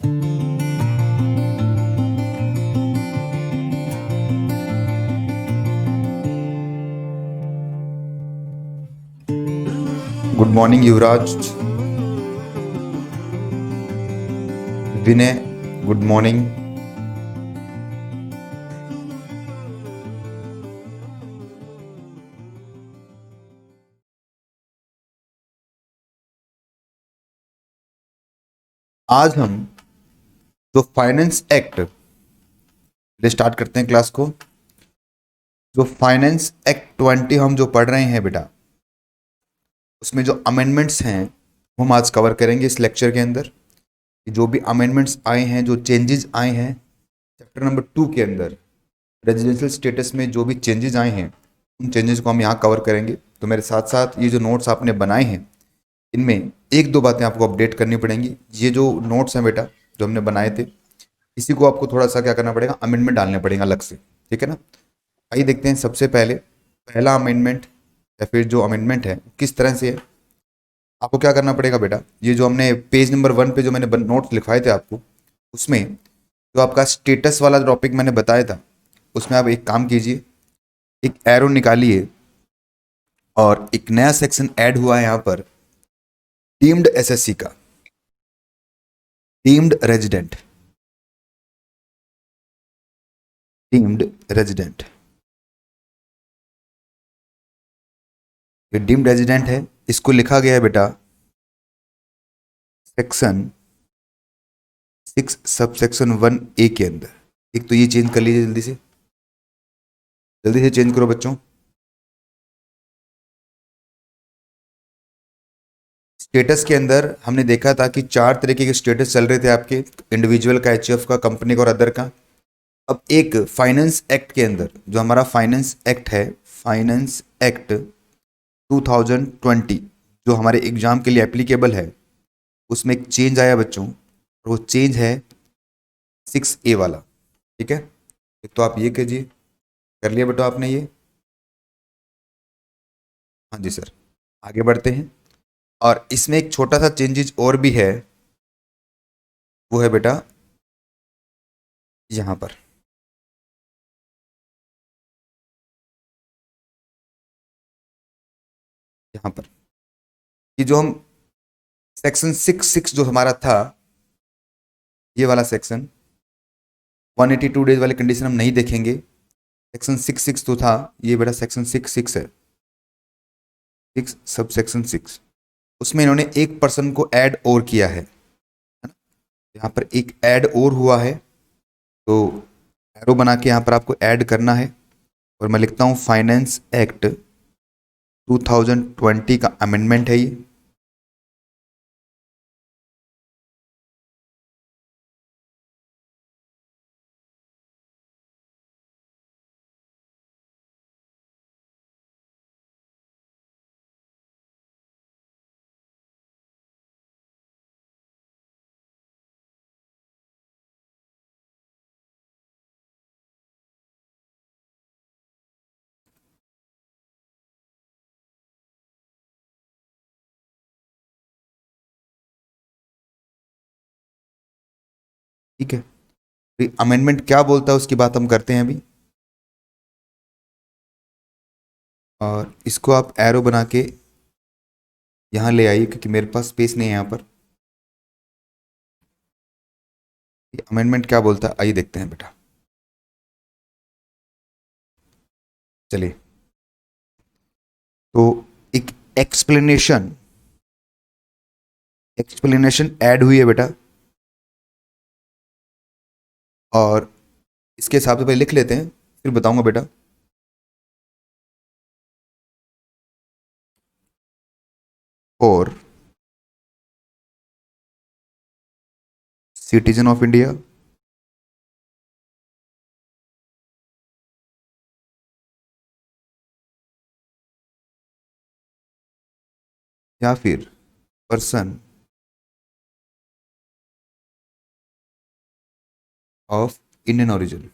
Good morning युवराज। विनय, good morning. आज हम जो फाइनेंस एक्ट स्टार्ट करते हैं क्लास को। जो फाइनेंस एक्ट 20 हम जो पढ़ रहे हैं बेटा, उसमें जो अमेंडमेंट्स हैं वो हम आज कवर करेंगे इस लेक्चर के अंदर। जो भी अमेंडमेंट्स आए हैं, जो चेंजेस आए हैं चैप्टर नंबर 2 के अंदर, रेजिडेंशियल स्टेटस में जो भी चेंजेस आए हैं उन चेंजेस को हम यहाँ कवर करेंगे। तो मेरे साथ साथ ये जो नोट्स आपने बनाए हैं इनमें एक दो बातें आपको अपडेट करनी पड़ेंगी। ये जो नोट्स हैं बेटा जो हमने बनाए थे, इसी को आपको थोड़ा सा क्या करना पड़ेगा, अमेंडमेंट डालने पड़ेगा अलग से, ठीक है ना। आइए देखते हैं सबसे पहले पहला अमेंडमेंट या फिर जो अमेंडमेंट है किस तरह से है। आपको क्या करना पड़ेगा बेटा, ये जो हमने पेज नंबर 1 पे जो मैंने नोट्स लिखवाए थे आपको, उसमें जो आपका स्टेटस वाला टॉपिक मैंने बताया था उसमें आप एक काम कीजिए, एक एरो निकालिए और एक नया सेक्शन ऐड हुआ है यहाँ पर, डीम्ड एसएससी का, डीम्ड रेजिडेंट, डीम्ड रेजिडेंट। ये डीम्ड रेजिडेंट है, इसको लिखा गया है बेटा सेक्शन 6 सब सेक्शन 1A के अंदर। एक तो ये चेंज कर लीजिए, जल्दी से चेंज करो बच्चों। स्टेटस के अंदर हमने देखा था कि 4 तरीके के स्टेटस चल रहे थे आपके, इंडिविजुअल का, एचएफ का, कंपनी का और अदर का। अब एक फाइनेंस एक्ट के अंदर जो हमारा फाइनेंस एक्ट है, फाइनेंस एक्ट 2020, जो हमारे एग्जाम के लिए एप्लीकेबल है, उसमें एक चेंज आया बच्चों, और वो चेंज है 6A वाला, ठीक है। एक तो आप ये कीजिए, कर लिया बेटा आपने ये? हाँ जी सर। आगे बढ़ते हैं, और इसमें एक छोटा सा चेंजेस और भी है, वो है बेटा यहाँ पर, यहाँ पर कि जो हम सेक्शन 6 जो हमारा था, ये वाला सेक्शन 182 डेज वाले कंडीशन हम नहीं देखेंगे। सेक्शन 6 तो था, ये बेटा सेक्शन 6 है, 6 सब सेक्शन 6। उसमें इन्होंने एक पर्सन को ऐड और किया है ना? यहाँ पर एक ऐड और हुआ है, तो एरो बना के यहाँ पर आपको ऐड करना है, और मैं लिखता हूँ फाइनेंस एक्ट 2020 का अमेंडमेंट है ये। ठीक है, अमेंडमेंट क्या बोलता है उसकी बात हम करते हैं अभी, और इसको आप एरो बना के यहाँ ले आइए क्योंकि मेरे पास स्पेस नहीं है यहाँ पर। अमेंडमेंट क्या बोलता है आइए देखते हैं बेटा। चलिए, तो एक एक्सप्लेनेशन एक्सप्लेनेशन ऐड हुई है बेटा, और इसके हिसाब से पहले लिख लेते हैं फिर बताऊंगा बेटा। और सिटीजन ऑफ इंडिया या फिर पर्सन ऑफ इंडियन ओरिजिन,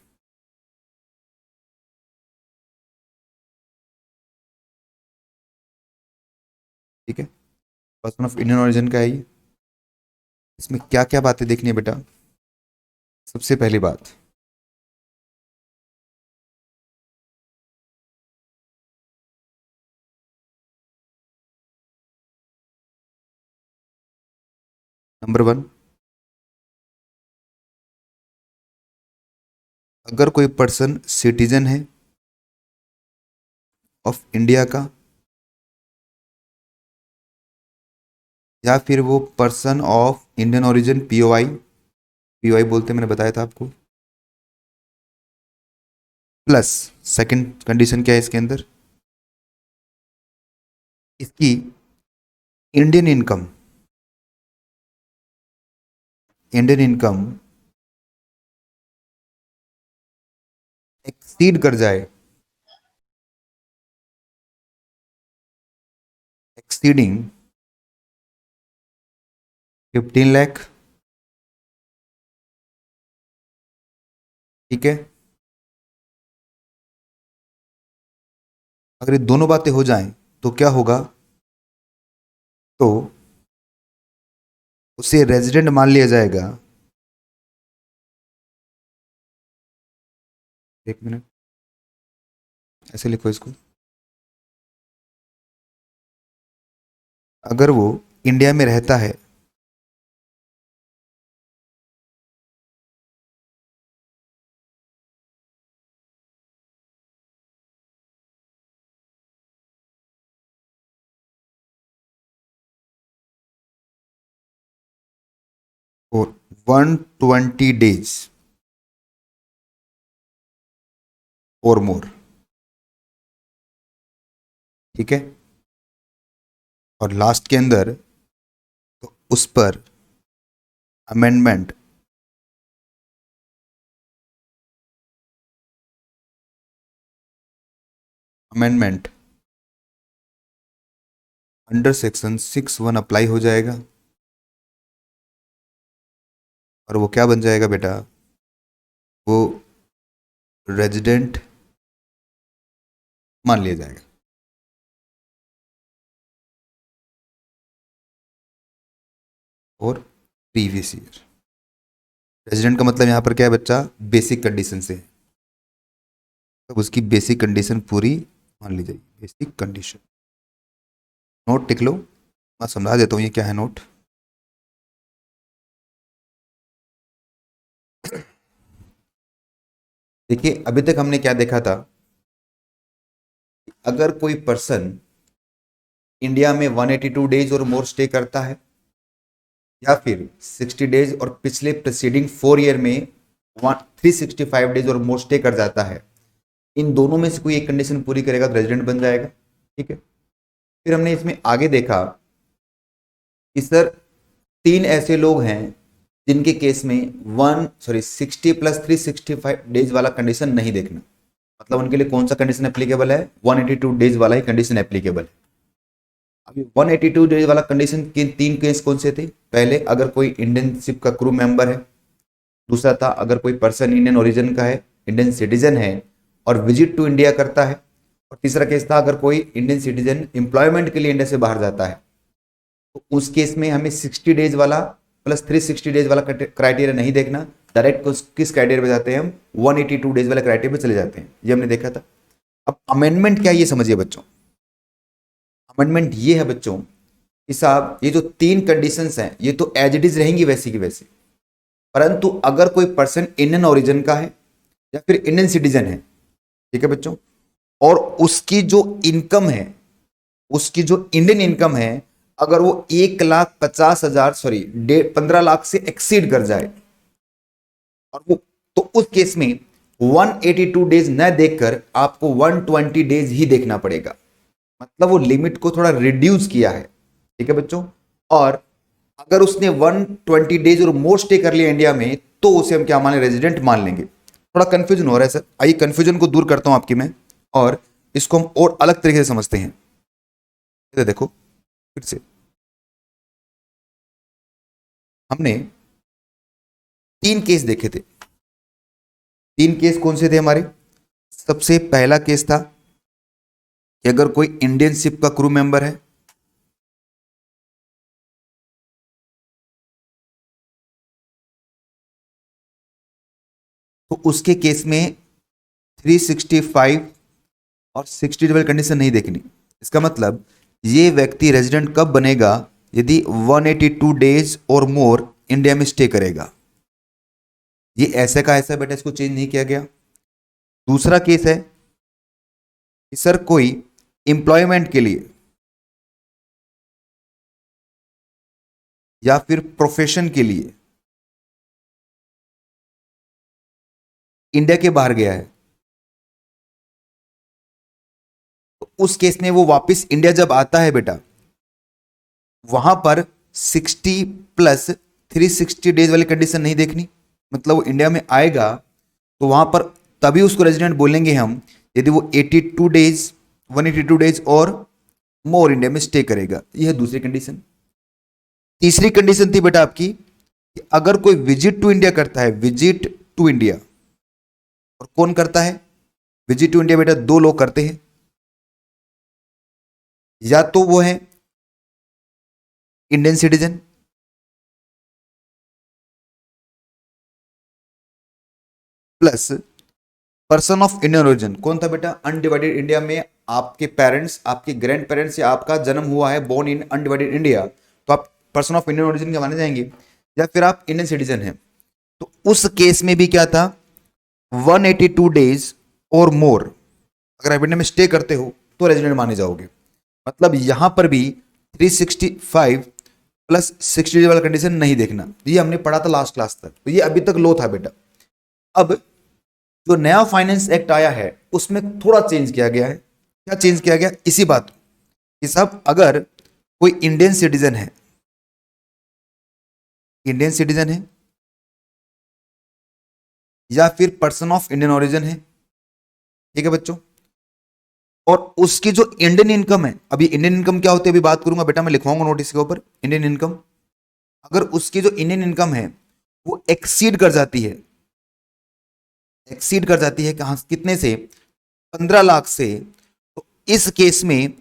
ठीक है, पर्सन ऑफ इंडियन ओरिजिन का है ये। इसमें क्या क्या बातें देखनी है बेटा? सबसे पहली बात, नंबर वन, अगर कोई पर्सन सिटीजन है ऑफ इंडिया का, या फिर वो person of Indian origin, POI, POI बोलते हैं, मैंने बताया था आपको। प्लस सेकंड कंडीशन क्या है इसके अंदर, इसकी Indian income, Indian income exceed कर जाए, एक्सीडिंग 15 लाख। ठीक है, अगर ये दोनों बातें हो जाएं तो क्या होगा, तो उसे रेजिडेंट मान लिया जाएगा। एक मिनट, ऐसे लिखो इसको, अगर वो इंडिया में रहता है, और 120 डेज और मोर, ठीक है, और लास्ट के अंदर तो उस पर amendment, amendment under section 6(1) apply हो जाएगा, और वो क्या बन जाएगा बेटा, वो रेजिडेंट मान लिया जाएगा। और प्रीवियस ईयर, रेजिडेंट का मतलब यहां पर क्या है बच्चा, बेसिक कंडीशन से, तब उसकी बेसिक कंडीशन पूरी मान ली जाएगी, बेसिक कंडीशन। नोट टिक लो, मैं समझा देता हूँ ये क्या है नोट। देखिए अभी तक हमने क्या देखा था, अगर कोई पर्सन इंडिया में 182 डेज और मोर स्टे करता है, या फिर 60 डेज और पिछले प्रीसीडिंग 4 ईयर में 365 डेज और मोर स्टे कर जाता है, इन दोनों में से कोई एक कंडीशन पूरी करेगा तो रेजिडेंट बन जाएगा। ठीक है, फिर हमने इसमें आगे देखा कि सर 3 ऐसे लोग हैं जिनके केस में 60 + 365 डेज वाला कंडीशन नहीं देखना, मतलब उनके लिए कौन सा कंडीशन एप्लीकेबल है, 182 डेज वाला ही कंडीशन एप्लीकेबल है। अभी 182 डेज वाला कंडीशन के 3 केस कौन से थे, पहले अगर कोई इंडियन शिप का क्रू मेंबर है, दूसरा था अगर कोई पर्सन इंडियन ओरिजिन का है, इंडियन सिटीजन है और विजिट टू इंडिया करता है, और तीसरा केस था अगर कोई इंडियन सिटीजन एम्प्लॉयमेंट के लिए इंडिया से बाहर जाता है। तो उस केस में हमें 60 डेज वाला प्लस 360 डेज वाला क्राइटेरिया नहीं देखना, डायरेक्ट किस क्राइटेरिया पे जाते हैं हम, 182 डेज वाले क्राइटेरिया पे चले जाते हैं, ये हमने देखा था। अब अमेंडमेंट क्या है ये समझिए बच्चों, अमेंडमेंट ये है बच्चों कि साहब ये जो 3 कंडीशंस हैं ये तो एज इट इज रहेंगी वैसी की वैसी, परंतु अगर कोई पर्सन इंडियन ओरिजिन का है या फिर इंडियन सिटीजन है, ठीक है बच्चों, और उसकी जो इनकम है, उसकी जो इंडियन इनकम है, अगर वो 1,50,000 सॉरी 15 लाख से एक्सीड कर जाए, और वो, तो उस केस में 182 डेज न देखकर आपको 120 डेज ही देखना पड़ेगा, मतलब वो लिमिट को थोड़ा रिड्यूस किया है। ठीक है बच्चों, और अगर उसने 120 डेज और मोर स्टे कर लिया इंडिया में तो उसे हम क्या मान लें, रेजिडेंट मान लेंगे। थोड़ा कंफ्यूजन हो रहा है सर, आइए कंफ्यूजन को दूर करता हूं आपकी मैं, और इसको हम और अलग तरीके से समझते हैं। इधर देखो फिर से, हमने 3 केस देखे थे, 3 केस कौन से थे हमारे, सबसे पहला केस था कि अगर कोई इंडियन शिप का क्रू मेंबर है, तो उसके केस में 365 और 60 वाली कंडीशन नहीं देखनी। इसका मतलब ये व्यक्ति रेजिडेंट कब बनेगा, यदि 182 डेज और मोर इंडिया में स्टे करेगा। ये ऐसे का ऐसा बेटा, इसको चेंज नहीं किया गया। दूसरा केस है कि सर कोई एम्प्लॉयमेंट के लिए या फिर प्रोफेशन के लिए इंडिया के बाहर गया है, तो उस केस में वो वापस इंडिया जब आता है बेटा, वहां पर 60 प्लस 360 डेज वाली कंडीशन नहीं देखनी। मतलब वो इंडिया में आएगा तो वहां पर तभी उसको रेजिडेंट बोलेंगे हम, यदि वो 82 डेज 182 डेज और मोर इंडिया में स्टे करेगा। यह दूसरी कंडीशन। तीसरी कंडीशन थी बेटा आपकी कि अगर कोई विजिट टू इंडिया करता है, विजिट टू इंडिया, और कौन करता है विजिट टू इंडिया बेटा, दो लोग करते हैं, या तो वो है Indian citizen plus person of Indian origin. कौन था बेटा, अनडिवाइडेड इंडिया में आपके पेरेंट्स, आपके ग्रैंड पेरेंट्स या आपका जन्म हुआ है बोर्न इन अनडिवाइडेड इंडिया, तो आप पर्सन ऑफ इंडियन ओरिजिन के माने जाएंगे, या फिर आप इंडियन सिटीजन हैं। तो उस केस में भी क्या था, 182 डेज और मोर अगर आप इंडिया में स्टे करते हो तो रेजिडेंट माने जाओगे। मतलब यहां पर भी 365 प्लस 60 डेज वाला कंडीशन नहीं देखना। ये हमने पढ़ा था लास्ट क्लास तक, तो ये अभी तक लो था बेटा। अब जो नया फाइनेंस एक्ट आया है उसमें थोड़ा चेंज किया गया है। क्या चेंज किया गया, इसी बात कि साहब अगर कोई इंडियन सिटीजन है, इंडियन सिटीजन है या फिर पर्सन ऑफ इंडियन ओरिजिन है, ठीक है बच्चों, और उसकी जो इंडियन इनकम है, अभी इंडियन इनकम क्या होती है अभी बात करूंगा बेटा, मैं लिखवाऊंगा नोटिस के ऊपर इंडियन इनकम। अगर उसकी जो इंडियन इनकम है वो एक्सीड कर जाती है, एक्सीड कर जाती है कहां, कितने से, 15 लाख से, तो इस केस में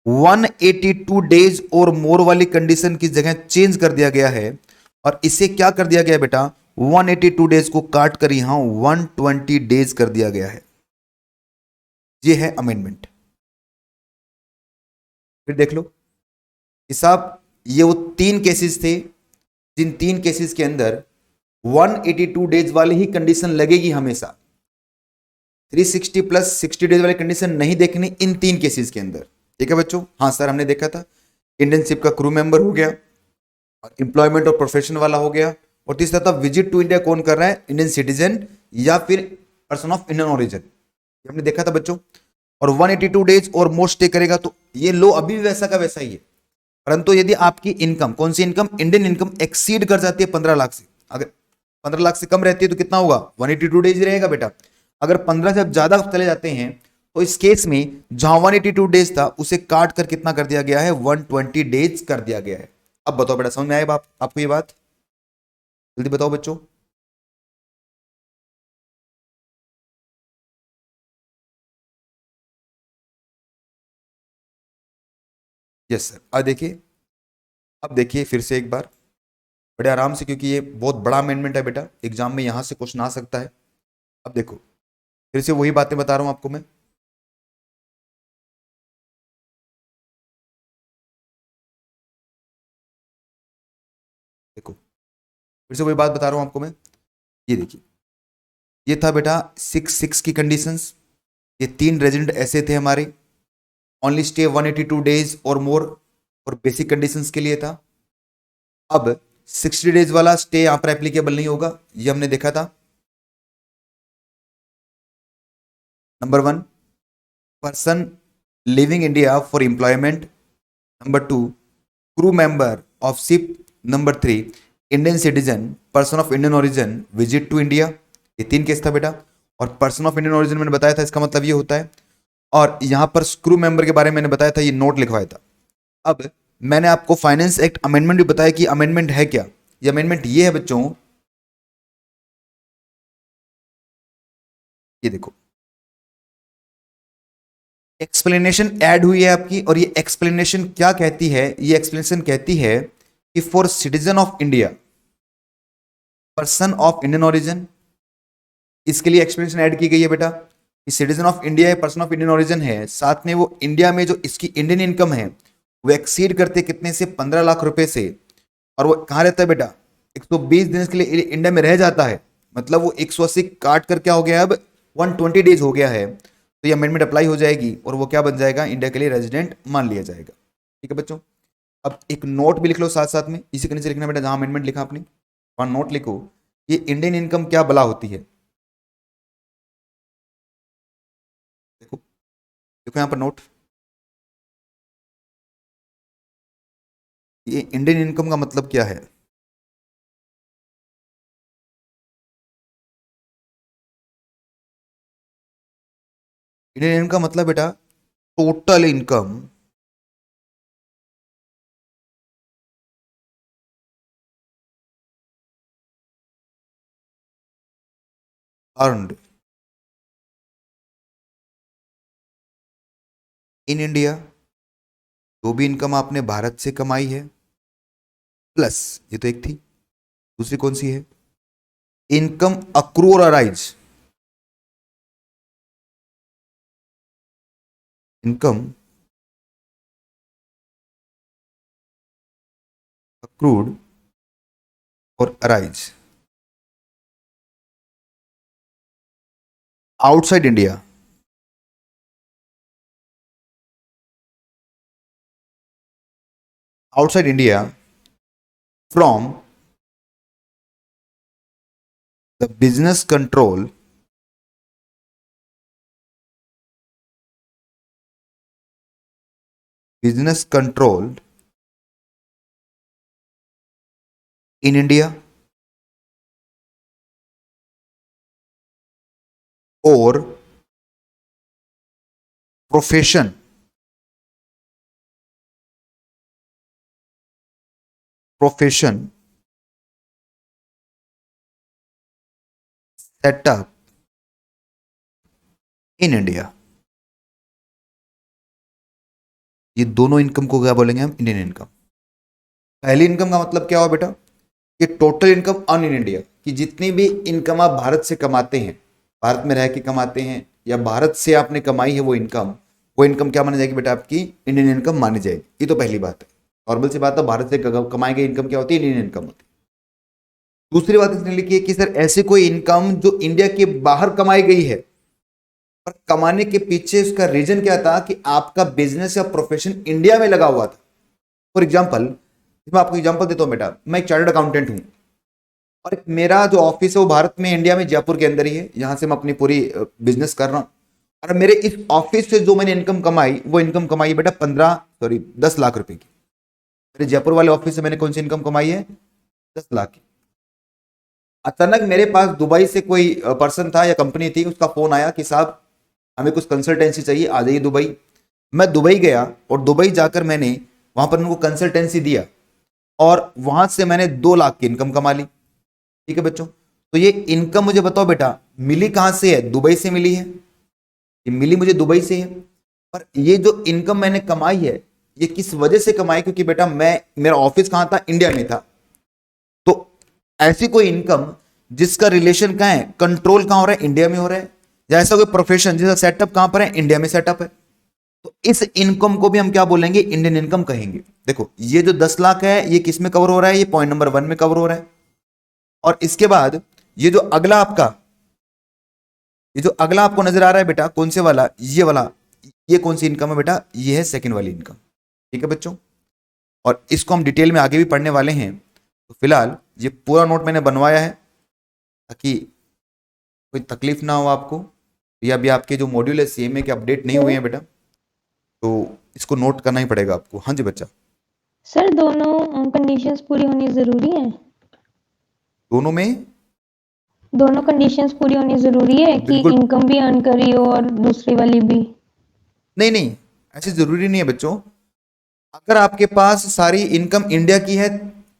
182 डेज और मोर वाली कंडीशन की जगह चेंज कर दिया गया है, और इसे क्या कर दिया गया बेटा, 182 डेज को काट कर यहां 120 डेज कर दिया गया है। ये है अमेंडमेंट। फिर देख लो हिसाब, ये वो तीन केसेस थे जिन तीन केसेस के अंदर 182 डेज वाली ही कंडीशन लगेगी हमेशा, 360 प्लस 60 डेज वाली कंडीशन नहीं देखनी इन तीन केसेस के अंदर। ठीक है बच्चों, हाँ सर हमने देखा था, इंडियनशिप का क्रू मेंबर हो गया, और एम्प्लॉयमेंट और प्रोफेशन वाला हो गया, और तीसरा था विजिट टू इंडिया कौन कर रहा है, इंडियन सिटीजन या फिर पर्सन ऑफ इंडियन ओरिजिन, हमने देखा था बच्चों। और 182 डेज और मोर स्टे करेगा, तो ये लो अभी भी वैसा का वैसा ही है, परंतु यदि आपकी इनकम, कौन सी इनकम, इंडियन इनकम एक्सीड कर जाती है 15 लाख से, अगर 15 लाख से कम रहती है तो कितना होगा, 182 डेज रहेगा बेटा। अगर 15 से ज्यादा चले जाते हैं तो इस केस में जहां 182 डेज था उसे काट कर कितना कर दिया गया है, 120 डेज कर दिया गया है। अब बताओ बेटा, समझ में आए आपको ये बात, जल्दी बताओ बच्चों। यस सर, अब देखिए, अब देखिए फिर से एक बार बड़े आराम से, क्योंकि ये बहुत बड़ा अमेंडमेंट है बेटा, एग्जाम में यहां से क्वेश्चन आ सकता है। अब देखो फिर से वही बातें बता रहा हूं आपको मैं, देखो फिर से वही बात बता रहा हूं आपको मैं। ये देखिए, ये था बेटा 6 की कंडीशंस। ये तीन रेजिडेंट ऐसे थे हमारे, ओनली स्टे 182 डेज और मोर, और बेसिक कंडीशंस के लिए था। अब 60 डेज वाला स्टे यहां पर एप्लीकेबल नहीं होगा, ये हमने देखा था। Number 1, person living India for employment. Number 2, crew member of ship. Number 3, Indian citizen, person of Indian origin, visit to India. ये तीन केस था बेटा, और पर्सन ऑफ इंडियन ओरिजिन मैंने बताया था, इसका मतलब ये होता है, और यहां पर क्रू मेंबर के बारे में मैंने बताया था, ये नोट लिखवाया था। अब मैंने आपको फाइनेंस एक्ट अमेंडमेंट भी बताया कि अमेंडमेंट है क्या। ये अमेंडमेंट ये है बच्चों, ये देखो एक्सप्लेनेशन ऐड हुई है आपकी, और ये एक्सप्लेनेशन क्या कहती है, ये एक्सप्लेनेशन कहती है कि for citizen of India, person of Indian origin, इसके लिए एक्सप्लेनेशन ऐड की गई है बेटा कि सिटीजन ऑफ इंडिया है, पर्सन ऑफ इंडियन ओरिजिन है, साथ में वो इंडिया में जो इसकी इंडियन इनकम है वो एक्सीड करते कितने से, 15 लाख रुपए से, और वो कहाँ रहता है बेटा, 120 दिन के लिए इंडिया में रह जाता है, मतलब वो 180 काट कर क्या हो गया, अब 120 डेज हो गया है, तो ये अमेंडमेंट अप्लाई हो जाएगी और वो क्या बन जाएगा, इंडिया के लिए रेजिडेंट मान लिया जाएगा। ठीक है बच्चों, अब एक नोट भी लिख लो साथ साथ में, इसी के नीचे लिखना बेटा, जहां अमेंडमेंट लिखा आपने वहां नोट लिखो, ये इंडियन इनकम क्या बला होती है। देखो देखो यहां पर नोट, ये इंडियन इनकम का मतलब क्या है। इंडियन इनकम का मतलब बेटा total income earned in India, जो भी इनकम आपने भारत से कमाई है, प्लस ये तो एक थी, दूसरी कौन सी है, इनकम अक्रू और अराइज, इनकम अक्रूड और arise outside India, outside India from the business control business controlled in India or profession set up in India। ये दोनों इनकम को क्या बोलेंगे हम, इंडियन इनकम। पहली इनकम का मतलब क्या हुआ बेटा, कि total income on in India, कि जितनी भी इनकम आप भारत से कमाते हैं, भारत में रह के कमाते हैं या भारत से आपने कमाई है, वो इनकम क्या मानी जाएगी बेटा, आपकी इंडियन इनकम मानी जाएगी। ये तो पहली बात है, नॉर्मल सी बात है, भारत से कमाई गई इनकम क्या होती है, इंडियन इनकम होती है। दूसरी बात इसने लिखी है कि सर ऐसे कोई इनकम जो इंडिया के बाहर कमाई गई है, पर कमाने के पीछे उसका रीजन क्या था कि आपका बिजनेस या प्रोफेशन इंडिया में लगा हुआ था। फॉर एग्जाम्पल, मैं आपको एग्जाम्पल देता हूं बेटा, मैं एक चार्टर्ड अकाउंटेंट हूं और मेरा जो ऑफिस है वो भारत में, इंडिया में, जयपुर के अंदर ही है, यहां से मैं अपनी पूरी बिजनेस कर रहा हूं। और मेरे इस ऑफिस से जो मैंने इनकम कमाई, वो इनकम कमाई बेटा 10 लाख रुपए की। मेरे जयपुर वाले ऑफिस से मैंने कौन सी इनकम कमाई है, 10 लाख की। अचानक मेरे पास दुबई से कोई पर्सन था या कंपनी थी, उसका फोन आया कि साहब हमें कुछ कंसल्टेंसी चाहिए, आ जाइए दुबई। मैं दुबई गया और दुबई जाकर मैंने वहां पर उनको कंसल्टेंसी दिया और वहां से मैंने 2 लाख की इनकम कमा ली। ठीक है बच्चों, तो ये इनकम मुझे बताओ बेटा मिली कहां से है, दुबई से मिली है, ये मिली मुझे दुबई से है। पर ये जो इनकम मैंने कमाई है, ये किस वजह से कमाई, क्योंकि बेटा मेरा ऑफिस कहां था, इंडिया में था। तो ऐसी कोई इनकम जिसका रिलेशन कहां है, कंट्रोल कहां हो रहा है, इंडिया में हो रहा है, या ऐसा कोई प्रोफेशन जिसका सेटअप कहां पर है, इंडिया में सेटअप है, तो इस इनकम को भी हम क्या बोलेंगे, इंडियन इनकम कहेंगे। देखो ये जो 10 लाख है, ये किस में कवर हो रहा है, ये पॉइंट नंबर 1 में कवर हो रहा है। और इसके बाद ये जो अगला आपका, ये जो अगला आपको नजर आ रहा है बेटा, कौन से वाला, ये वाला, ये कौन सी इनकम है बेटा, ये है सेकंड वाली इनकम। ठीक है बच्चों, और इसको हम डिटेल में आगे भी पढ़ने वाले हैं। तो फिलहाल ये पूरा नोट मैंने बनवाया है ताकि कोई तकलीफ ना हो आपको। ये अभी आपके जो मॉड्यूल है सीएमए के अपडेट नहीं हुए हैं बेटा, तो इसको नोट करना ही पड़ेगा आपको। हाँ जी बच्चा। सर दोनों कंडीशंस पूरी होनी जरूरी है, दोनों में, दोनों कंडीशंस पूरी होनी जरूरी है कि बिल्कुल इनकम भी अर्न करी हो और दूसरी वाली भी। नहीं नहीं, ऐसे जरूरी नहीं है बच्चों। अगर आपके पास सारी इनकम इंडिया की है,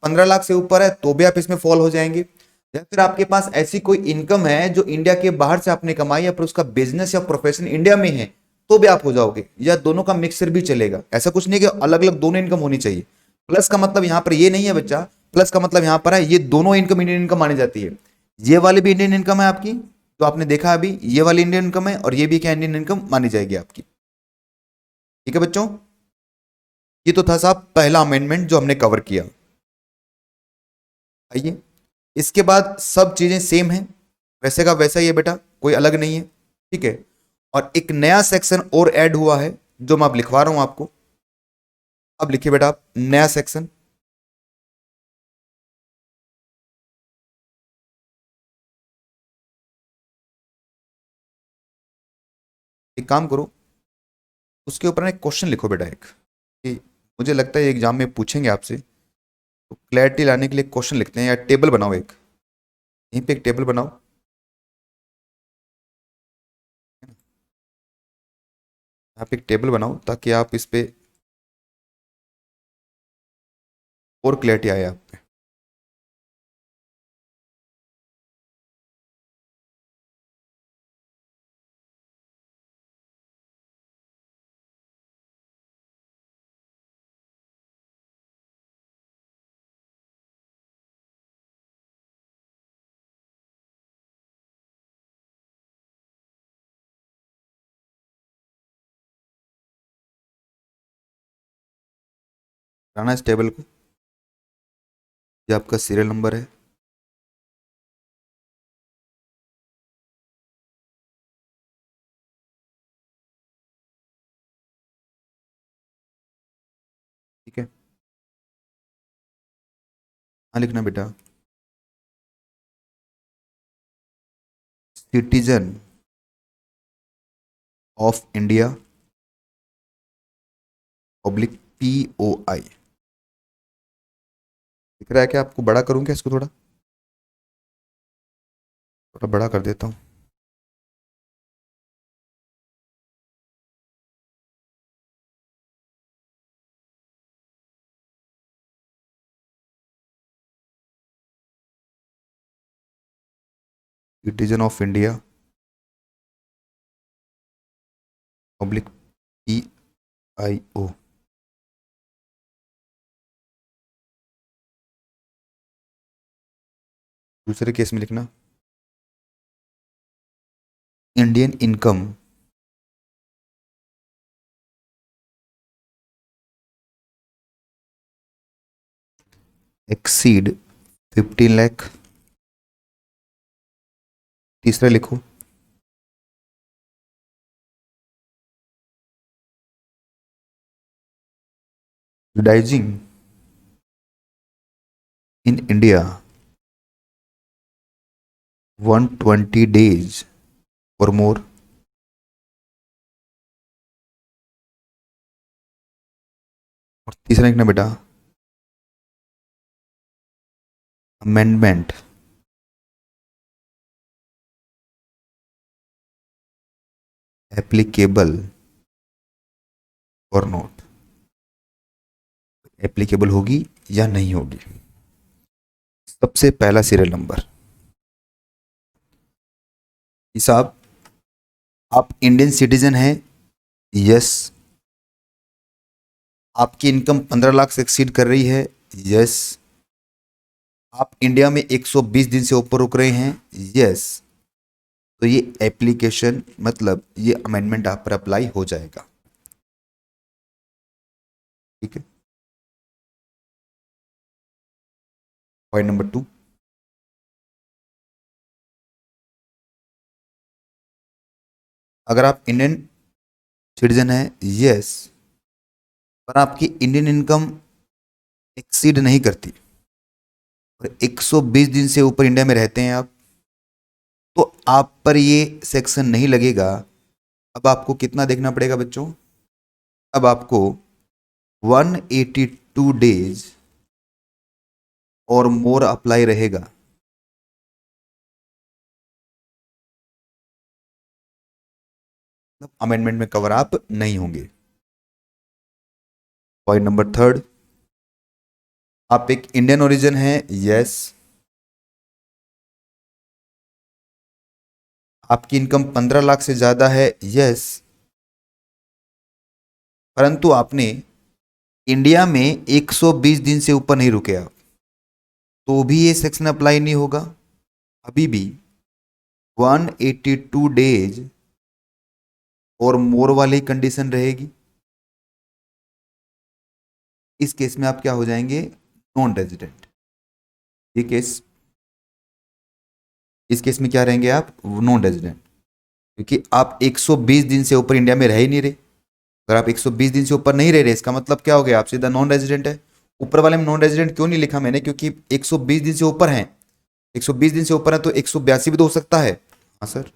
15 लाख से ऊपर है, तो भी आप इसमें फॉल हो जाएंगे। या फिर आपके पास ऐसी कोई इनकम है जो इंडिया के बाहर से आपने कमाई है, पर उसका बिजनेस या प्रोफेशन इंडिया में है, तो भी आप हो जाओगे। या दोनों का मिक्सर भी चलेगा, ऐसा कुछ नहीं कि अलग अलग दोनों इनकम होनी चाहिए। प्लस का मतलब यहां पर ये नहीं है बच्चा, प्लस का मतलब यहां पर है ये दोनों इनकम इंडियन इनकम मानी जाती है। ये वाली भी इंडियन इनकम है आपकी, तो आपने देखा अभी ये वाली इंडियन इनकम है और ये भी क्या इंडियन इनकम मानी जाएगी आपकी। ठीक है बच्चों, ये तो था साहब पहला अमेंडमेंट जो हमने कवर किया। आइए इसके बाद सब चीजें सेम हैं, वैसे का वैसा ही है बेटा, कोई अलग नहीं है। ठीक है, और एक नया सेक्शन और ऐड हुआ है जो मैं अब लिखवा रहा हूं आपको। अब लिखिए बेटा आप नया सेक्शन। एक काम करो, उसके ऊपर ना एक क्वेश्चन लिखो बेटा एक, कि मुझे लगता है एग्जाम में पूछेंगे आपसे, तो क्लैरिटी लाने के लिए क्वेश्चन लिखते हैं, या टेबल बनाओ एक, यहीं पे एक टेबल बनाओ। आप एक टेबल बनाओ ताकि आप इस पे और क्लैरिटी आए आप पे। बनाना इस टेबल को, ये आपका सीरियल नंबर है। ठीक है, हाँ लिखना बेटा, citizen of India public POI। दिख रहा है क्या आपको? बड़ा करूं क्या इसको? थोड़ा थोड़ा बड़ा कर देता हूँ। Citizen of India public PIO। दूसरे केस में लिखना इंडियन इनकम एक्सीड 15 लाख। तीसरा लिखो residing in India 120 days or more। और तीसरा लिखना बेटा अमेंडमेंट एप्लीकेबल और नॉट, एप्लीकेबल होगी या नहीं होगी। सबसे पहला सीरियल नंबर, साहब आप इंडियन सिटीजन हैं, यस। आपकी इनकम 15 लाख से एक्सीड कर रही है, यस। आप इंडिया में 120 दिन से ऊपर रुक रहे हैं, यस। तो ये एप्लीकेशन मतलब ये अमेंडमेंट आप पर अप्लाई हो जाएगा। ठीक है, पॉइंट नंबर 2, अगर आप इंडियन सिटीजन हैं, यस, पर आपकी इंडियन इनकम एक्सीड नहीं करती और 120 दिन से ऊपर इंडिया में रहते हैं आप, तो आप पर ये सेक्शन नहीं लगेगा। अब आपको कितना देखना पड़ेगा बच्चों? अब आपको 182 डेज और मोर अप्लाई रहेगा। मतलब अमेंडमेंट में कवर आप नहीं होंगे। पॉइंट नंबर 3, आप एक इंडियन ओरिजिन हैं, यस। आपकी इनकम 15 लाख से ज्यादा है, यस। परंतु आपने इंडिया में 120 दिन से ऊपर नहीं रुके आप, तो भी ये सेक्शन अप्लाई नहीं होगा अभी भी। 182 डेज और मोर वाली कंडीशन रहेगी। इस केस में आप क्या हो जाएंगे, नॉन रेजिडेंट। ये केस, इस केस में क्या रहेंगे आप, नॉन रेजिडेंट, क्योंकि आप 120 दिन से ऊपर इंडिया में रह ही नहीं रहे। अगर आप 120 दिन से ऊपर नहीं रह रहे, इसका मतलब क्या हो गया, आप सीधा नॉन रेजिडेंट है। ऊपर वाले में नॉन रेजिडेंट क्यों नहीं लिखा मैंने, क्योंकि 120 दिन से ऊपर हैं। 120 दिन से ऊपर है तो 182 भी तो हो सकता है। हाँ सर,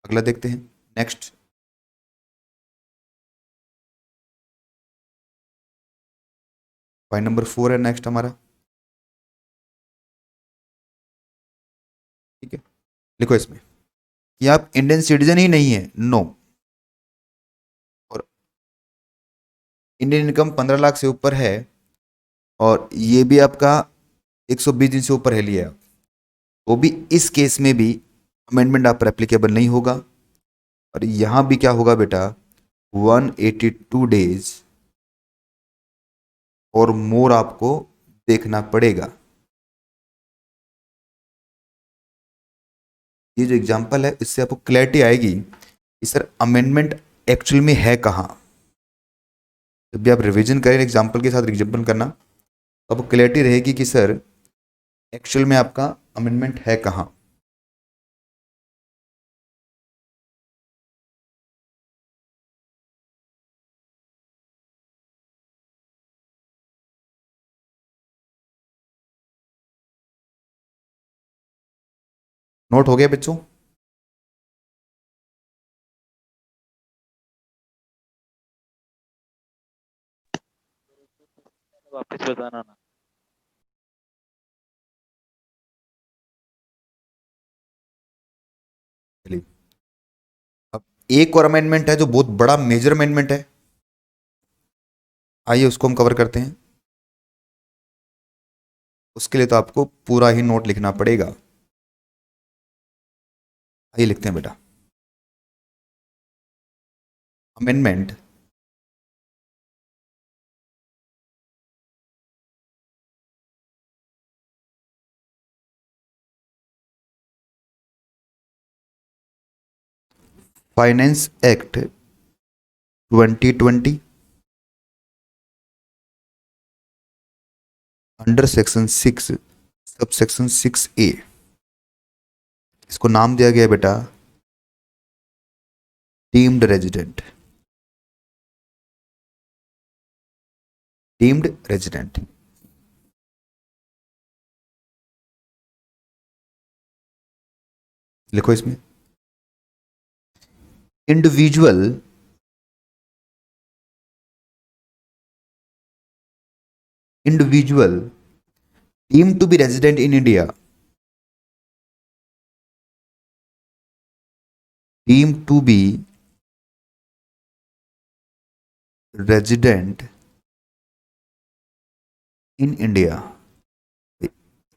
अगला देखते हैं, नेक्स्ट। पॉइंट नंबर 4 है नेक्स्ट हमारा। ठीक है, लिखो इसमें कि आप इंडियन सिटीजन ही नहीं है, नो, और इंडियन इनकम 15 लाख से ऊपर है, और ये भी आपका 120 दिन से ऊपर है लिया, वो भी इस केस में भी अमेंडमेंट आप पर एप्लीकेबल नहीं होगा। और यहां भी क्या होगा बेटा, 182 डेज और मोर आपको देखना पड़ेगा। ये जो एग्जांपल है इससे आपको क्लैरिटी आएगी कि सर अमेंडमेंट एक्चुअल में है कहाँ। जब भी आप रिवीजन करें एग्जांपल के साथ रिवीजन करना, तो आपको क्लैरिटी रहेगी कि सर एक्चुअल में आपका अमेंडमेंट है कहाँ। नोट हो गया बच्चों? वापस बताना ना। चलिए, अब एक और अमेंडमेंट है जो बहुत बड़ा मेजर अमेंडमेंट है, आइए उसको हम कवर करते हैं। उसके लिए तो आपको पूरा ही नोट लिखना पड़ेगा। आइए लिखते हैं बेटा, amendment finance act 2020 under section 6 sub section 6A, इसको नाम दिया गया बेटा डीम्ड रेजिडेंट। डीम्ड रेजिडेंट, लिखो इसमें, individual individual deemed to be resident in India, deemed to be resident in India,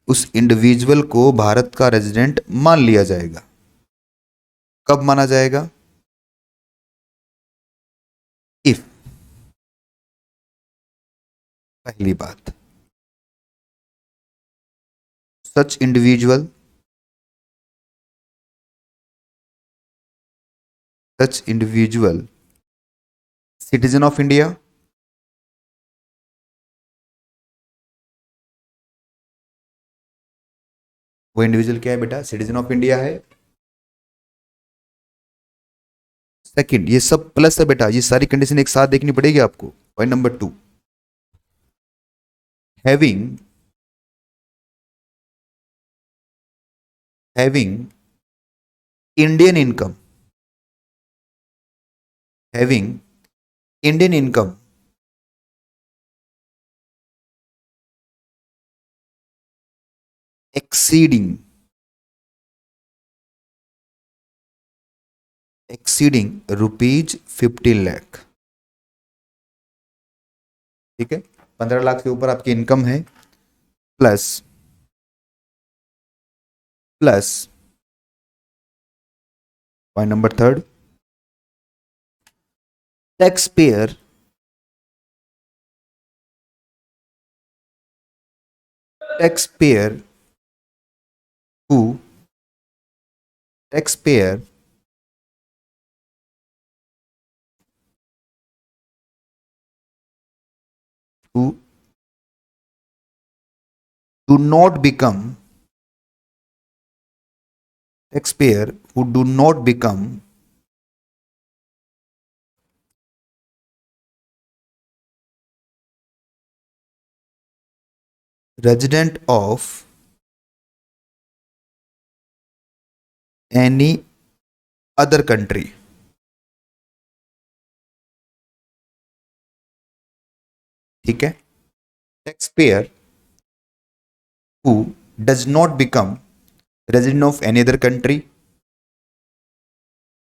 उस इंडिविजुअल को भारत का रेजिडेंट मान लिया जाएगा। कब माना जाएगा, इफ, पहली बात, such individual citizen of India, वो इंडिविजुअल क्या है बेटा, सिटीजन ऑफ इंडिया है। सेकंड, ये सब प्लस है बेटा, ये सारी कंडीशन एक साथ देखनी पड़ेगी आपको। Point number 2, having having Indian income, having Indian income exceeding ₹50 lakh. ठीक है, 15 लाख से ऊपर आपकी इनकम है, plus plus point number 3, tax payer tax payer who taxpayer who do not become taxpayer who do not become resident of any other country. ठीक है, taxpayer who does not become resident of any other country,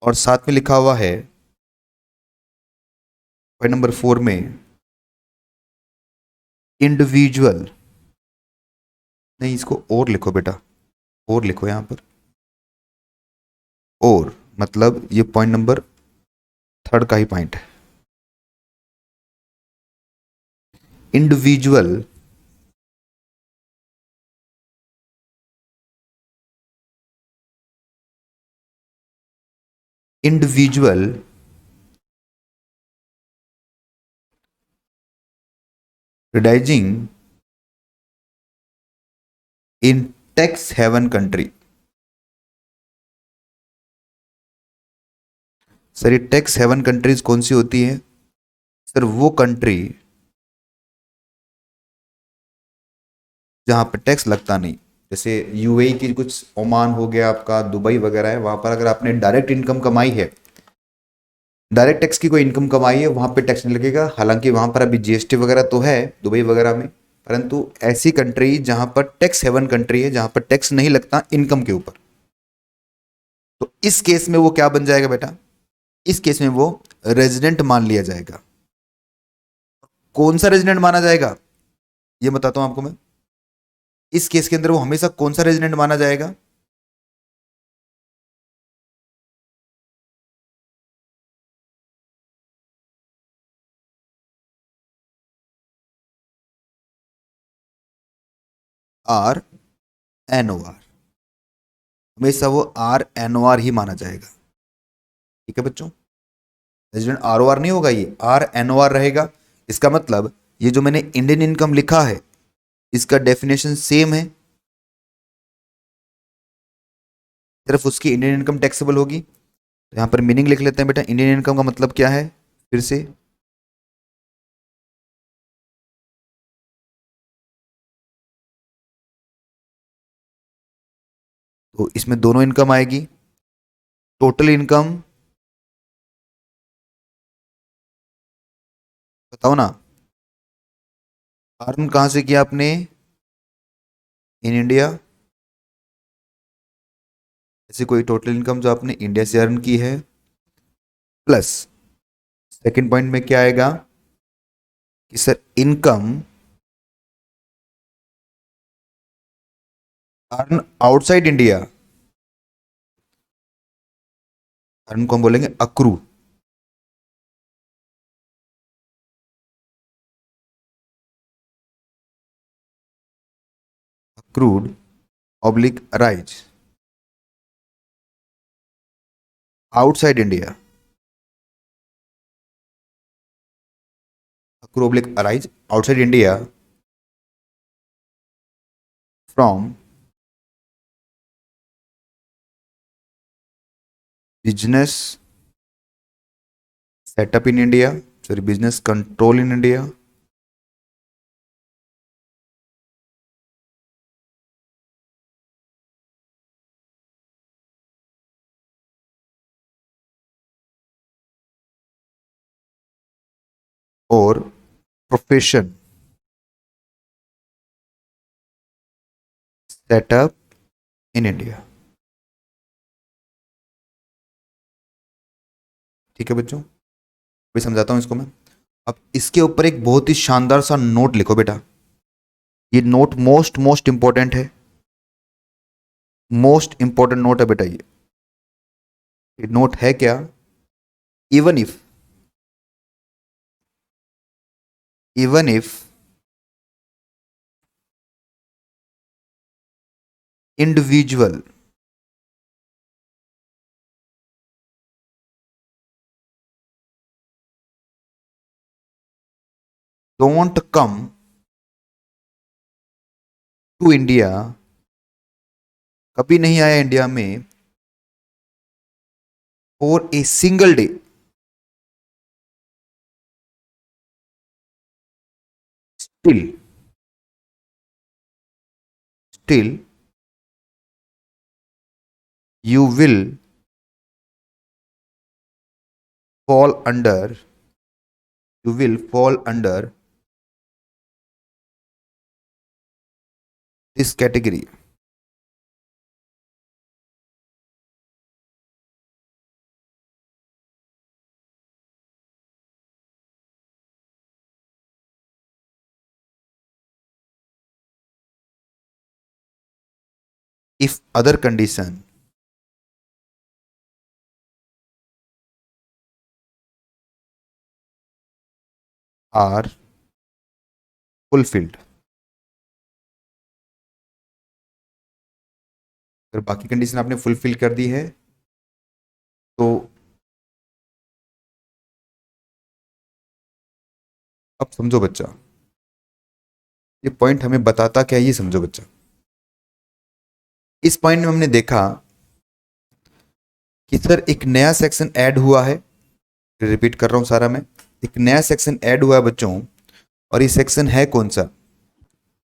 और साथ में लिखा हुआ है point number 4 में individual, नहीं इसको और लिखो बेटा, और लिखो यहां पर, और मतलब ये पॉइंट नंबर 3 का ही पॉइंट है। Individual individual residing in tax haven country। Sir ये टैक्स हेवन कंट्रीज कौन सी होती है? सर वो कंट्री जहां पर टैक्स लगता नहीं, जैसे यूएई की कुछ, ओमान हो गया आपका, दुबई वगैरह है, वहां पर अगर आपने डायरेक्ट इनकम कमाई है, डायरेक्ट टैक्स की कोई इनकम कमाई है, वहां पे टैक्स नहीं लगेगा। हालांकि वहां पर अभी जीएसटी वगैरह तो है दुबई वगैरह में, परंतु ऐसी कंट्री जहां पर टैक्स हेवन कंट्री है, जहां पर टैक्स नहीं लगता इनकम के ऊपर, तो इस केस में वो क्या बन जाएगा बेटा? इस केस में वो रेजिडेंट मान लिया जाएगा। कौन सा रेजिडेंट माना जाएगा ये बताता हूं आपको मैं। इस केस के अंदर वो हमेशा कौन सा रेजिडेंट माना जाएगा? आर एन ओ आर, हमेशा वो आर एन ओ आर ही माना जाएगा। ठीक है बच्चों, रेजिडेंट आर ओ आर नहीं होगा, ये आर एन ओ आर रहेगा। इसका मतलब ये जो मैंने इंडियन इनकम लिखा है इसका डेफिनेशन सेम है, सिर्फ उसकी इंडियन इनकम टैक्सेबल होगी। तो यहां पर मीनिंग लिख लेते हैं बेटा, इंडियन इनकम का मतलब क्या है फिर से? तो इसमें दोनों इनकम आएगी, टोटल इनकम बताओ ना, अर्न कहां से किया आपने? In India. ऐसी कोई टोटल इनकम जो आपने इंडिया से अर्न की है, प्लस सेकंड पॉइंट में क्या आएगा कि sir income earn outside India, earn को हम बोलेंगे accrue. Accrued oblique rise outside India, accrue oblique arise outside India from business setup in India, sorry business control in India, और प्रोफेशन सेटअप इन India. ठीक है बच्चों, अभी समझाता हूं इसको मैं। अब इसके ऊपर एक बहुत ही शानदार सा नोट लिखो बेटा, ये नोट मोस्ट मोस्ट इंपॉर्टेंट है, मोस्ट इंपॉर्टेंट नोट है बेटा ये नोट है क्या? Even if individual don't come to India, कभी नहीं आया इंडिया में, for a single day, still you will fall under, you will fall under this category. If other condition are fulfilled, अगर बाकी कंडीशन आपने फुलफिल कर दी है तो अब समझो बच्चा, ये पॉइंट हमें बताता क्या है, ये समझो बच्चा। इस पॉइंट में हमने देखा कि सर एक नया सेक्शन ऐड हुआ है, रिपीट कर रहा हूं सारा मैं, एक नया सेक्शन ऐड हुआ है बच्चों, और ये सेक्शन है कौन सा,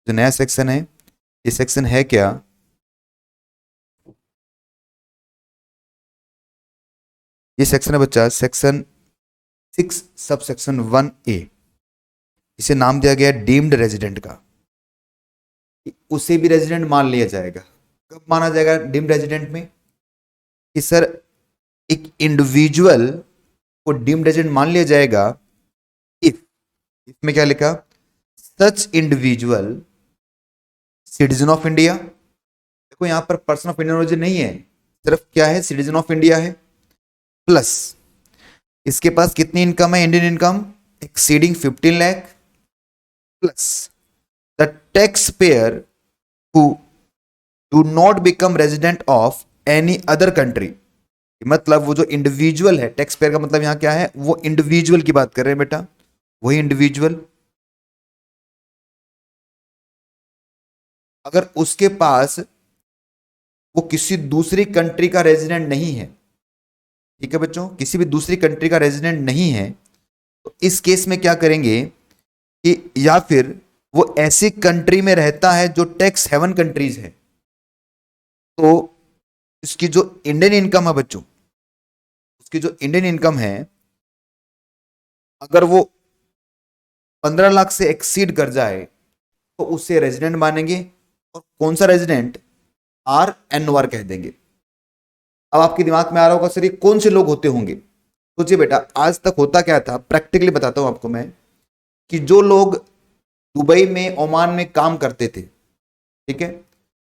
जो नया सेक्शन है ये सेक्शन है क्या, ये सेक्शन है बच्चा सेक्शन 6 सब सेक्शन 1A। इसे नाम दिया गया डीम्ड रेजिडेंट का, उसे भी रेजिडेंट मान लिया जाएगा। कब माना जाएगा डीम्ड रेजिडेंट में, कि सर एक इंडिविजुअल को डीम्ड रेजिडेंट मान लिया जाएगा इफ, इसमें क्या लिखा, such individual citizen of India. देखो यहां पर पर्सन ऑफ इंडियन ओरिजिन नहीं है, सिर्फ क्या है, सिटीजन ऑफ इंडिया है, प्लस इसके पास कितनी इनकम है, Indian income exceeding 15 lakh, plus the tax payer who do not become resident of any other country. मतलब वो जो इंडिविजुअल है, टैक्स पेयर का मतलब यहां क्या है, वो इंडिविजुअल की बात कर रहे हैं बेटा, वही इंडिविजुअल, अगर उसके पास वो किसी दूसरी कंट्री का रेजिडेंट नहीं है, ठीक है बच्चों, किसी भी दूसरी कंट्री का रेजिडेंट नहीं है, तो इस केस में क्या करेंगे कि या फिर वो ऐसी कंट्री में रहता है जो टैक्स हेवन कंट्रीज है, तो उसकी जो इंडियन इनकम है बच्चों, उसकी जो इंडियन इनकम है, अगर वो 15 लाख से एक्सीड कर जाए तो उसे रेजिडेंट मानेंगे, और कौन सा रेजिडेंट, RNOR कह देंगे। अब आपके दिमाग में आ रहा होगा सर ये कौन से लोग होते होंगे, सोचिए बेटा, आज तक होता क्या था, प्रैक्टिकली बताता हूं आपको मैं, कि जो लोग दुबई में ओमान में काम करते थे, ठीक है,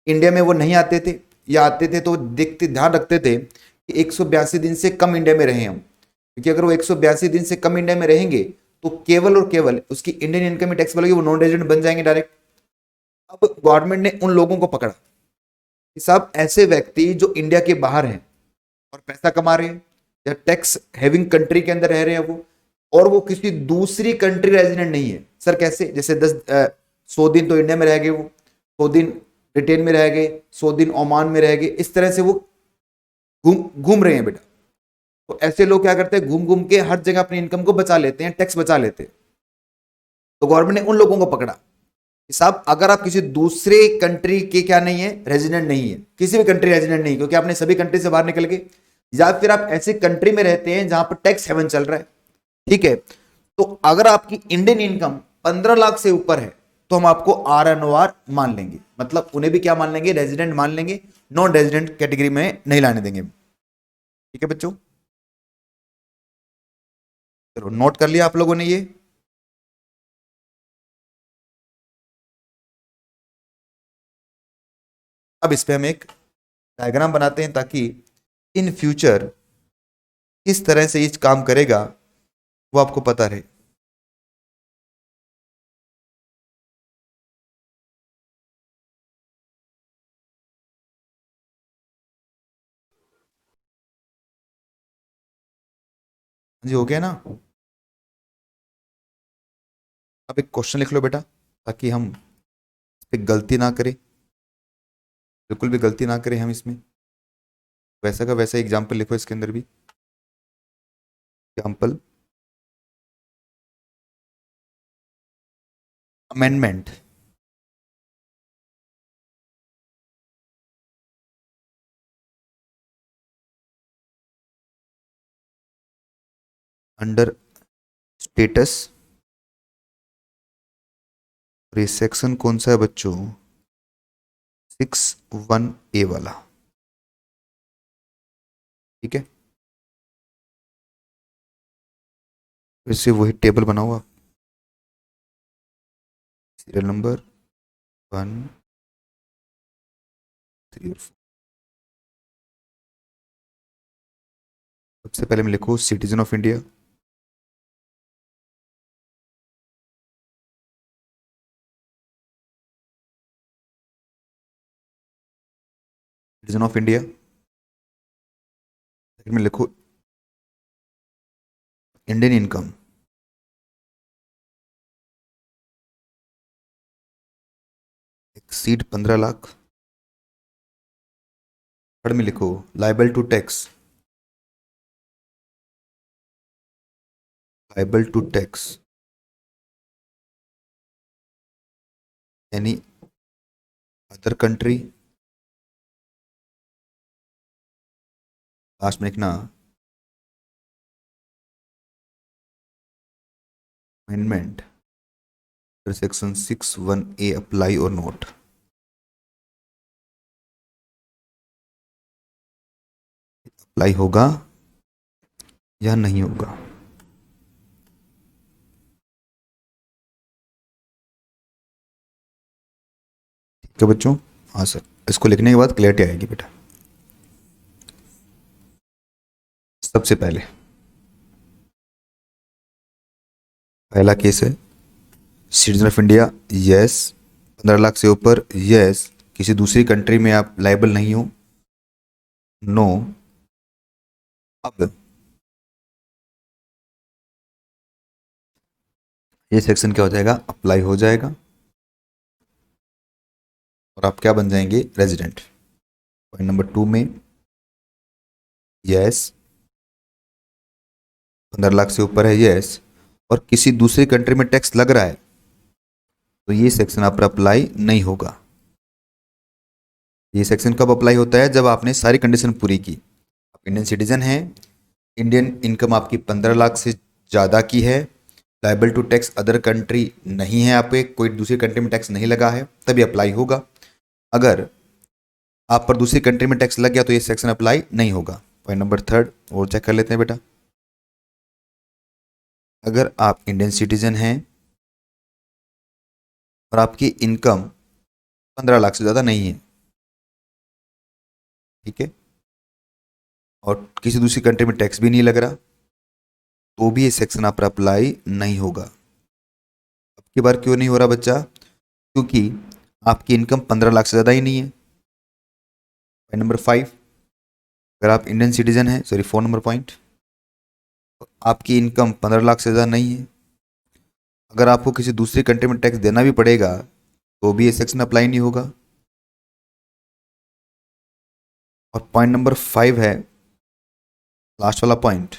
इंडिया में वो नहीं आते थे, या आते थे तो देखते ध्यान रखते थे कि 182 दिन से कम इंडिया में रहे हम, क्योंकि अगर वो 182 दिन से कम इंडिया में रहेंगे तो केवल और केवल उसकी इंडियन इनकम टैक्स वालों वो नॉन रेजिडेंट बन जाएंगे डायरेक्ट। अब गवर्नमेंट ने उन लोगों को पकड़ा कि साहब ऐसे व्यक्ति जो इंडिया के बाहर हैं और पैसा कमा रहे हैं, या टैक्स हैविंग कंट्री के अंदर रह रहे हैं वो, और वो किसी दूसरी कंट्री रेजिडेंट नहीं है। सर कैसे, जैसे 100 दिन तो इंडिया में रह गए, वो 100 दिन ब्रिटेन में रह गए, 100 दिन ओमान में रह गए, इस तरह से वो घूम घूम रहे हैं बेटा। तो ऐसे लोग क्या करते हैं, घूम घूम के हर जगह अपनी इनकम को बचा लेते हैं, टैक्स बचा लेते हैं। तो गवर्नमेंट ने उन लोगों को पकड़ा कि साहब अगर आप किसी दूसरे कंट्री के क्या नहीं है, रेजिडेंट नहीं है, किसी भी कंट्री रेजिडेंट नहीं, क्योंकि आपने सभी कंट्री से बाहर निकल गए, या फिर आप ऐसी कंट्री में रहते हैं जहां पर टैक्स हेवन चल रहा है, ठीक है, तो अगर आपकी इंडियन इनकम 15 लाख से ऊपर है तो हम आपको RNOR मान लेंगे, मतलब उन्हें भी क्या मान लेंगे, रेजिडेंट मान लेंगे, नॉन रेजिडेंट कैटेगरी में नहीं लाने देंगे। ठीक है बच्चों, चलो नोट कर लिया आप लोगों ने ये। अब इस पे हम एक डायग्राम बनाते हैं ताकि इन फ्यूचर किस तरह से ये काम करेगा वो आपको पता रहे। जी हो गया ना। अब एक क्वेश्चन लिख लो बेटा, ताकि हम इस पे गलती ना करें, बिल्कुल भी गलती ना करें हम इसमें। वैसा का वैसा एग्जाम्पल लिखो इसके अंदर भी। एग्जाम्पल अमेंडमेंट अंडर स्टेटस, और ये सेक्शन कौन सा है बच्चों? 61A वाला, ठीक है। फिर से वही टेबल बनाओ आप, सीरियल नंबर 1, 3 और 4। सबसे पहले में लिखो citizen of India, citizen of India. Second में लिखो Indian income, exceed 15 lakh. Third में लिखो liable to tax, liable to tax any other country. Last में लिखना अमेंडमेंट सेक्शन 61A अप्लाई और नोट। अप्लाई होगा या नहीं होगा? ठीक है बच्चों, हाँ सर, इसको लिखने के बाद क्लियरिटी आएगी बेटा। सबसे पहले पहला केस है citizen of India, yes. 15 lakh से ऊपर, यस। किसी दूसरी कंट्री में आप लाइबल नहीं हो, नो। अब ये सेक्शन क्या हो जाएगा? अप्लाई हो जाएगा, और आप क्या बन जाएंगे? रेजिडेंट। पॉइंट नंबर 2 में यस, 15 लाख से ऊपर है, यस, और किसी दूसरी कंट्री में टैक्स लग रहा है, तो ये सेक्शन आप पर अप्लाई नहीं होगा। ये सेक्शन कब अप्लाई होता है? जब आपने सारी कंडीशन पूरी की। आप इंडियन सिटीजन हैं, इंडियन इनकम आपकी 15 लाख से ज़्यादा की है, liable to tax other country नहीं है, आप पे कोई दूसरी कंट्री में टैक्स नहीं लगा है, तभी अप्लाई होगा। अगर आप पर दूसरी कंट्री में टैक्स लग गया तो ये सेक्शन अप्लाई नहीं होगा। पॉइंट नंबर 3 और चेक कर लेते हैं बेटा। अगर आप इंडियन सिटीजन हैं और आपकी इनकम 15 लाख से ज़्यादा नहीं है, ठीक है, और किसी दूसरी कंट्री में टैक्स भी नहीं लग रहा, तो भी ये सेक्शन आप पर अप्लाई नहीं होगा। अब की बार क्यों नहीं हो रहा बच्चा? क्योंकि आपकी इनकम 15 लाख से ज़्यादा ही नहीं है। पॉइंट नंबर 5, अगर आप इंडियन सिटीजन हैं, सॉरी 4 नंबर पॉइंट, आपकी इनकम 15 लाख से ज़्यादा नहीं है, अगर आपको किसी दूसरी कंट्री में टैक्स देना भी पड़ेगा, तो भी ये सेक्शन अप्लाई नहीं होगा। और पॉइंट नंबर 5 है लास्ट वाला पॉइंट,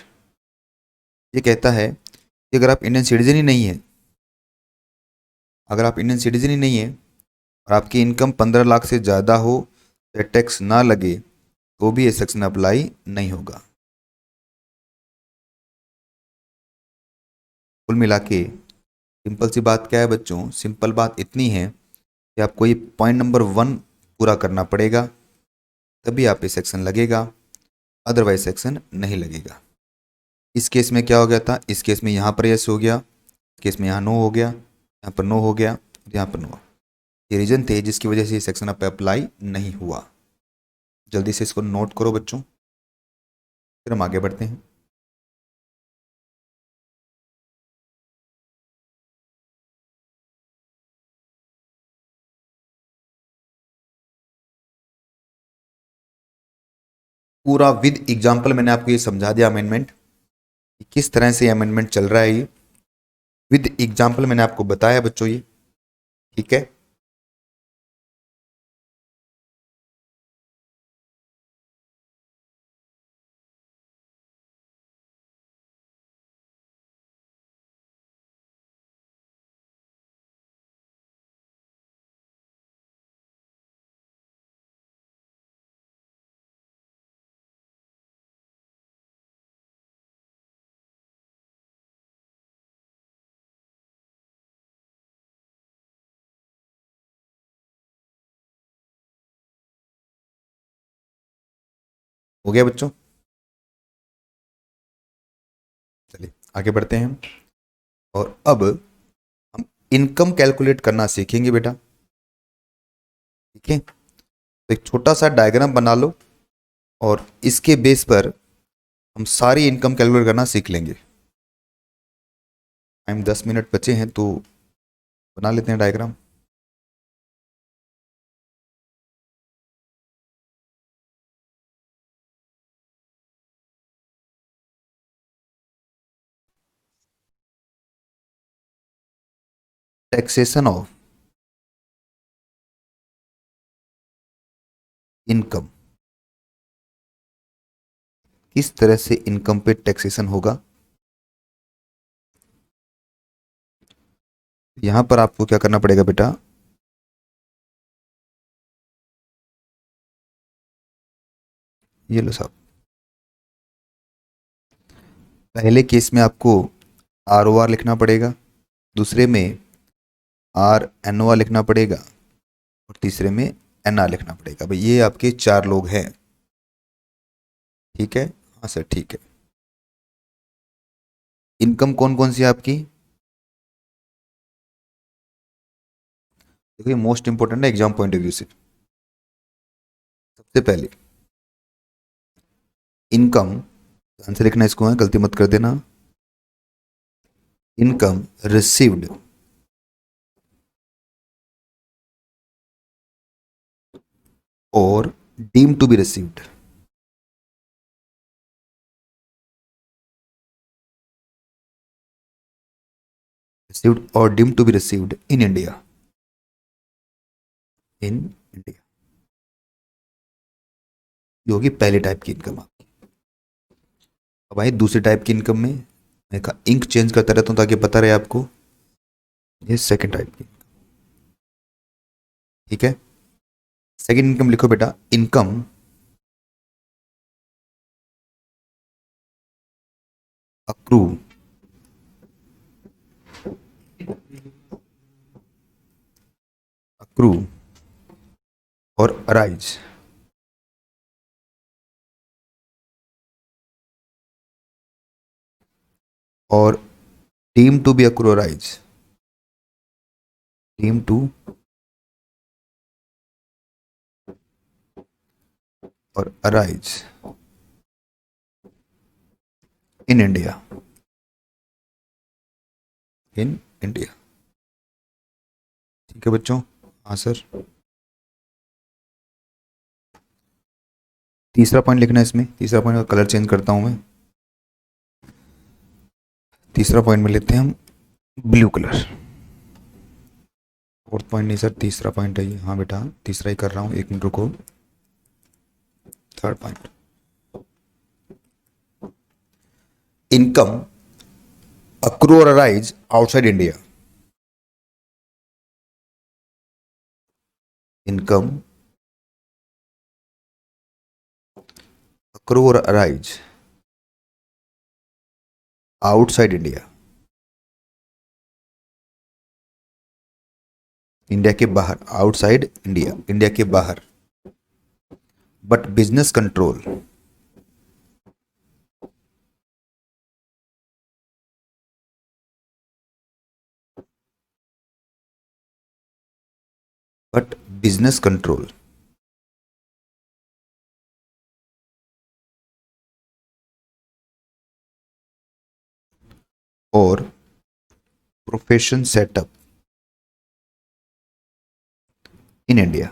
ये कहता है कि अगर आप इंडियन सिटीजन ही नहीं है, अगर आप इंडियन सिटीजन ही नहीं है और आपकी इनकम 15 लाख से ज़्यादा हो या टैक्स ना लगे, तो भी ये सेक्शन अप्लाई नहीं होगा। कुल मिला के सिंपल सी बात क्या है बच्चों? सिंपल बात इतनी है कि आपको ये पॉइंट नंबर 1 पूरा करना पड़ेगा, तभी आप ये सेक्शन लगेगा, अदरवाइज सेक्शन नहीं लगेगा। इस केस में क्या हो गया था? इस केस में यहाँ पर यस हो गया, इस केस में यहाँ नो हो गया, यहाँ पर नो हो गया, यहाँ पर नो। ये रीजन थे जिसकी वजह से ये सेक्शन आप पे अप्लाई नहीं हुआ। जल्दी से इसको नोट करो बच्चों, फिर हम आगे बढ़ते हैं। पूरा विद एग्जाम्पल मैंने आपको ये समझा दिया अमेंडमेंट, किस तरह से अमेंडमेंट चल रहा है ये। विद एग्जाम्पल मैंने आपको बताया बच्चों ये, ठीक है। हो गया बच्चों, चलिए आगे बढ़ते हैं हम। और अब हम इनकम कैलकुलेट करना सीखेंगे बेटा, ठीक है। तो एक छोटा सा डायग्राम बना लो और इसके बेस पर हम सारी इनकम कैलकुलेट करना सीख लेंगे। टाइम 10 मिनट बचे हैं तो बना लेते हैं डायग्राम। टैक्सेशन ऑफ इनकम, किस तरह से इनकम पे टैक्सेशन होगा। यहां पर आपको क्या करना पड़ेगा बेटा, ये लो साहब, पहले केस में आपको ROR लिखना पड़ेगा, दूसरे में RNOR लिखना पड़ेगा और तीसरे में NR लिखना पड़ेगा। भाई ये आपके 4 लोग हैं, ठीक है। हाँ सर ठीक है। इनकम कौन कौन सी है आपकी, देखिए मोस्ट इंपॉर्टेंट है एग्जाम पॉइंट ऑफ व्यू से। सबसे पहले इनकम, ध्यान से लिखना इसको है, गलती मत कर देना। इनकम रिसीव्ड और deem to be received, received और deem to be received in India, in India. ये होगी पहली टाइप की इनकम आपकी। अब आई दूसरी टाइप की इनकम में, मैं कहा इंक चेंज करता रहता हूं ताकि पता रहे आपको। ये सेकंड टाइप की, ठीक है। सेकंड इनकम लिखो बेटा, इनकम अक्रू अक्रू और अराइज और deem to be accrue arise, deem to और arise in India, in India, ठीक है बच्चों। हाँ सर, तीसरा पॉइंट लिखना है इसमें, तीसरा पॉइंट का कलर चेंज करता हूं मैं। तीसरा पॉइंट में लेते हैं हम ब्लू कलर। फोर्थ पॉइंट नहीं सर, तीसरा पॉइंट है ये। हाँ बेटा तीसरा ही कर रहा हूँ, एक मिनट रुको। थर्ड पॉइंट, इनकम अक्रू और arise outside India, income accrue और अराइज आउटसाइड इंडिया, इंडिया के बाहर, आउटसाइड इंडिया, इंडिया के बाहर। But business control, but business control और प्रोफेशन सेटअप इन इंडिया,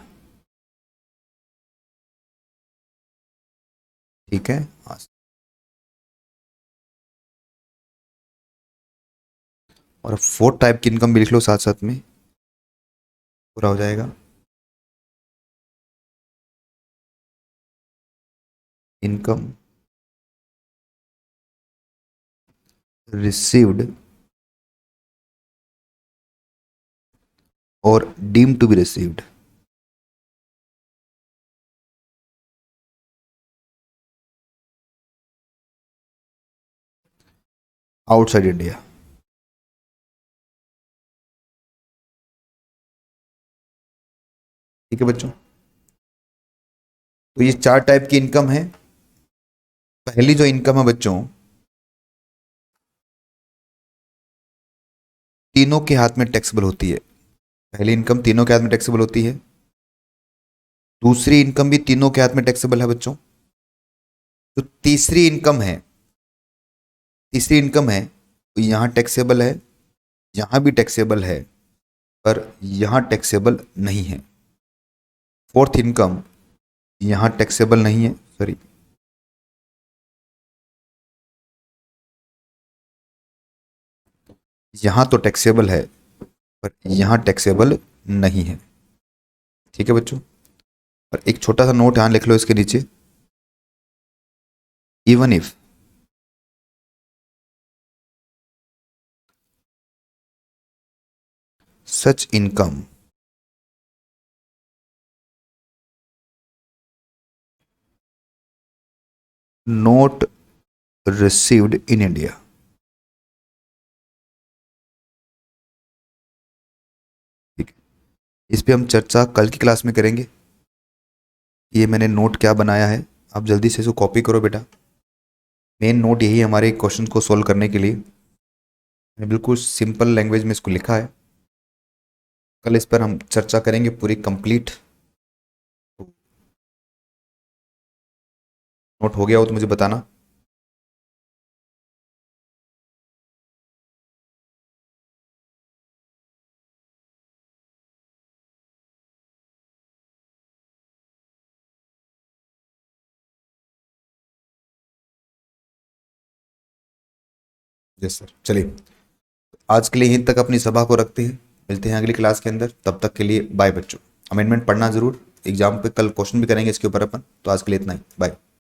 ठीक है। हाँ, और फोर्थ टाइप की इनकम भी लिख लो साथ साथ में, पूरा हो जाएगा। इनकम रिसीव्ड और deemed to be received. Outside India. ठीक है बच्चों, तो ये 4 टाइप की इनकम है। पहली जो इनकम है बच्चों, तीनों के हाथ में टैक्सेबल होती है। पहली इनकम तीनों के हाथ में टैक्सेबल होती है। दूसरी इनकम भी तीनों के हाथ में टैक्सेबल है बच्चों। तो तीसरी इनकम है तो यहां टैक्सेबल है, यहां भी टैक्सेबल है, पर यहां टैक्सेबल नहीं है। फोर्थ इनकम यहां टैक्सेबल नहीं है, सॉरी, यहां तो टैक्सेबल है पर यहां टैक्सेबल नहीं है। ठीक है बच्चों, और एक छोटा सा नोट यहां लिख लो इसके नीचे, even if such income not received in India। ठीक है, इस पे हम चर्चा कल की क्लास में करेंगे। ये मैंने नोट क्या बनाया है, आप जल्दी से इसको कॉपी करो बेटा। मेन नोट यही है हमारे क्वेश्चन को सोल्व करने के लिए। मैंने बिल्कुल सिंपल लैंग्वेज में इसको लिखा है। कल इस पर हम चर्चा करेंगे पूरी कंप्लीट। नोट हो गया हो तो मुझे बताना। यस सर, चलिए आज के लिए यहीं तक अपनी सभा को रखते हैं। मिलते हैं अगली क्लास के अंदर, तब तक के लिए बाय बच्चों। अमेंडमेंट पढ़ना जरूर, एग्जाम पे कल क्वेश्चन भी करेंगे इसके ऊपर अपन। तो आज के लिए इतना ही, बाय।